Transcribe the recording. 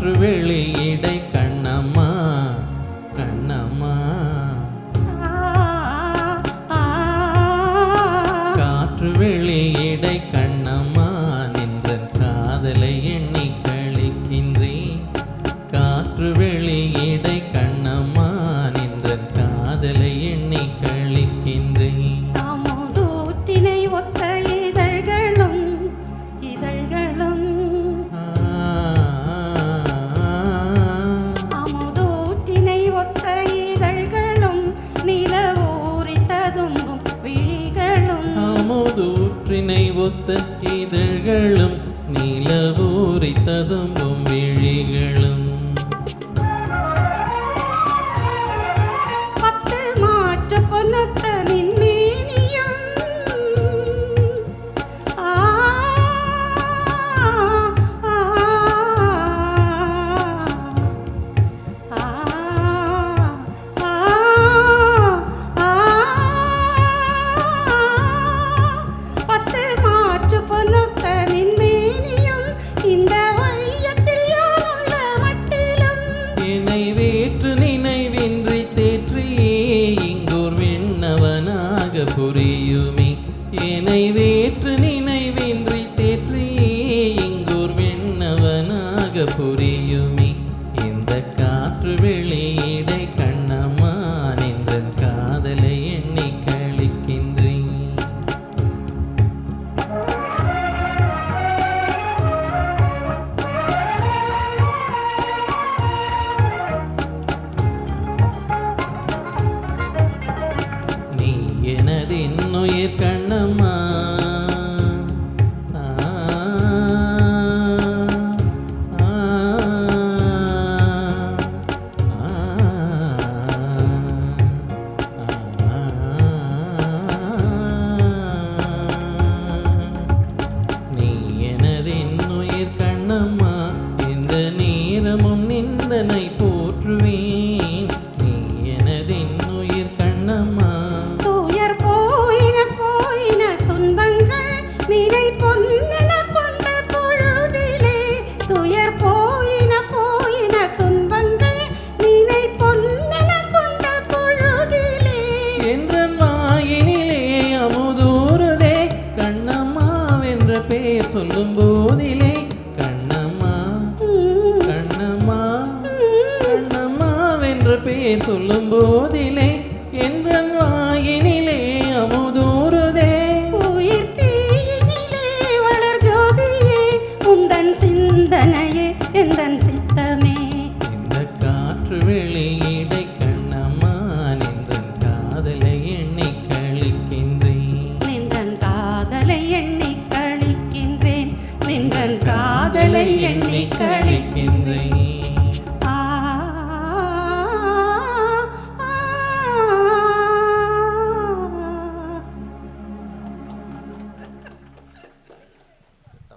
காற்று வெளியிடை கண்ணம்மா கண்ணம்மா காற்று வெளியிடை கண்ணம்மா நின்ற காதலை எண்ணி கழிக்கின்றேன் காற்று வெளியிடை கண்ணம்மா நின்ற காதலை எண்ணி கழிக்கின்றேன் அமுதூற்றினை ஒத்த இதழ்களும் இதழ்களும் அமுதூற்றினை ஒத்த இதழ்களும் நிலவூரி ததும்பும் விழிகளும் அமுதூற்றினை ஒத்த இதழ்களும் நிலவூரி ததும்பும் விழிகளும் பத்து மாற்று பொன்னத்த நின்மேனியும் பத்து மாற்று பொன்னத்த நின்மேனியும் இந்த வையத்தில் யாருள்ள மட்டிலும் என்னை வேற்று நினைவின்றி தேற்றியே இங்கோர் விண்ணவனாக புரியுமே என்னை வேற்று நினைவின்றி தேற்றியே இங்கோர் விண்ணவனாக புரியுமே இந்த காற்று வெளியிடை கண்ணம்மா நின்ற காதலை எண்ணி கழிக்கின்றேன் நீ எனதின்னுயிர் கண்ணம்மா நீ எனதின்னுயிர் கண்ணம்மா இந்த நேரமும் நிந்தனை போற்றுவேன் நீ எனதின்னுயிர் கண்ணம்மா தூயர் போயின துன்பங்கள் நினை பொன்னென கொண்ட பொழுதிலே துயர் போயின துன்பங்கள் நினை பொன்னென கொண்ட பொழுதிலே என்றன் வாயினிலே அமுதூறுதே கண்ணம்மா என்ற பேர் சொல்லும் போதிலே கண்ணம்மா கண்ணம்மா கண்ணம்மா என்ற பேர் சொல்லும் போதிலே என்றன் வாயினிலே அமுதூறுதே உயிர் தீயினிலே வளர் ஜோதியே உந்தன் சிந்தனையே எந்தன் சித்தமே இந்த காற்று வெளியிடை கண்ணம்மா நின்றன் காதலை எண்ணி கழிக்கின்றேன் நின்றன் காதலை எண்ணி கழிக்கின்றேன் நின்றன் காதலை எண்ணி கழிக்கின்றேன் கழிக்கின்றேன்